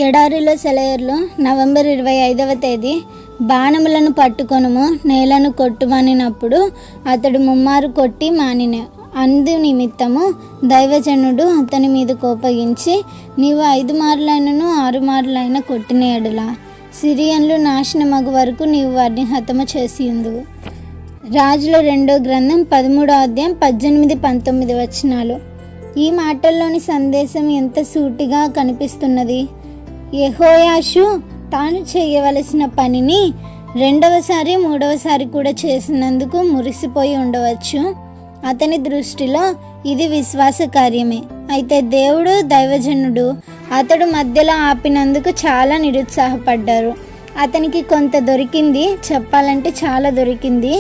ఎడారిలో సెలయర్లు నవంబర్ 25వ తేదీ బాణములను పట్టుకొనుము నేలను కొట్టుమనినప్పుడు అతడు ముమ్మారు కొట్టి మానిన అందు నిమిత్తము దైవజనుడు అతని మీద కోపగించి, నీవు 5 మార్లైనను 6 మార్లైన కొట్టిన ఎడల సిరియన్లు నాశనమగు వరకు నీవు వారిని హతము చేసి ఉందువు. రాజుల 2వ గ్రంథం 13వ అధ్యాయం 18-19 వచనాలు. ఈ మాటల్లోని సందేశం ఎంత సూటిగా కనిపిస్తున్నది. యెహోయాషు తాను చేయవలసిన పనిని 2వసారి 3వసారి కూడా చేసినందుకు మురిసిపోయి ఉండవచ్చు. అతని దృష్టిలో ఇది విశ్వాస కార్యమే. అయితే దేవుడు, దైవజనుడు అతడు మధ్యలో ఆపినందుకు చాలా నిరుత్సాహపడ్డారు. అతనికి కొంత దొరికింది, చెప్పాలంటే చాలా దొరికింది.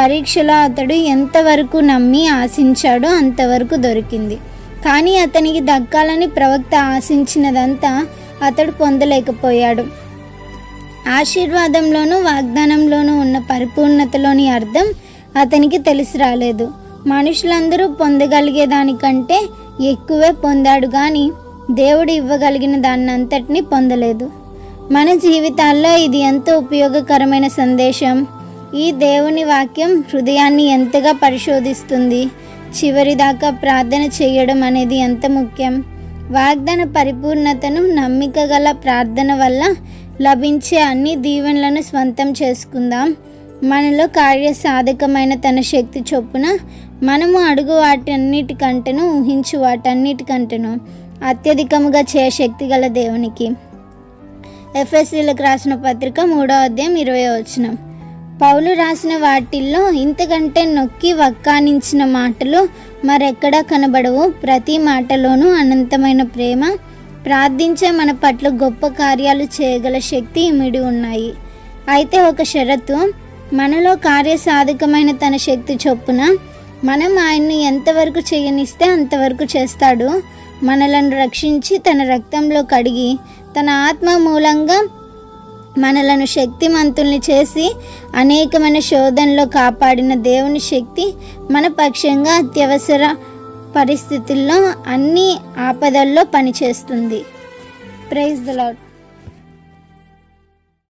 పరీక్షలో అతడు ఎంతవరకు నమ్మి ఆశించాడో అంతవరకు దొరికింది. కానీ అతనికి దక్కాలని ప్రవక్త ఆశించినదంతా అతడు పొందలేకపోయాడు. ఆశీర్వాదంలోనూ వాగ్దానంలోనూ ఉన్న పరిపూర్ణతలోని అర్థం అతనికి తెలిసి రాలేదు. మనుషులందరూ పొందగలిగే దానికంటే ఎక్కువే పొందాడు, కానీ దేవుడు ఇవ్వగలిగిన దాన్నంతటినీ పొందలేదు. మన జీవితాల్లో ఇది ఎంతో ఉపయోగకరమైన సందేశం. ఈ దేవుని వాక్యం హృదయాన్ని ఎంతగా పరిశోధిస్తుంది. చివరిదాకా ప్రార్థన చేయడం అనేది ఎంత ముఖ్యం. వాగ్దాన పరిపూర్ణతను నమ్మిక గల ప్రార్థన వల్ల లభించే అన్ని దీవెనలను స్వంతం చేసుకుందాం. మనలో కార్యసాధకమైన తన శక్తి చొప్పున మనము అడుగు వాటన్నిటికంటేను ఊహించు వాటన్నిటికంటేను అత్యధికముగా శక్తి గల దేవునికి. ఎఫెసీయులకు రాసిన పత్రిక 3వ అధ్యాయం 20వ వచనం. పౌలు రాసిన వాటిల్లో ఇంతకంటే నొక్కి వక్కానించిన మాటలు మరెక్కడా కనబడవు. ప్రతి మాటలోనూ అనంతమైన ప్రేమ, ప్రార్థించే మన పట్ల గొప్ప కార్యాలు చేయగల శక్తి ఇమిడి ఉన్నాయి. అయితే ఒక షరతు, మనలో కార్యసాధకమైన తన శక్తి చొప్పున మనం ఆయన్ని ఎంతవరకు చేయనిస్తే అంతవరకు చేస్తాడు. మనలను రక్షించి తన రక్తంలో కడిగి తన ఆత్మ మూలంగా మనలను శక్తిమంతుల్ని చేసి అనేకమైన శోధనలో కాపాడిన దేవుని శక్తి మన పక్షంగా అత్యవసర పరిస్థితుల్లో అన్ని ఆపదల్లో పనిచేస్తుంది. Praise the lord.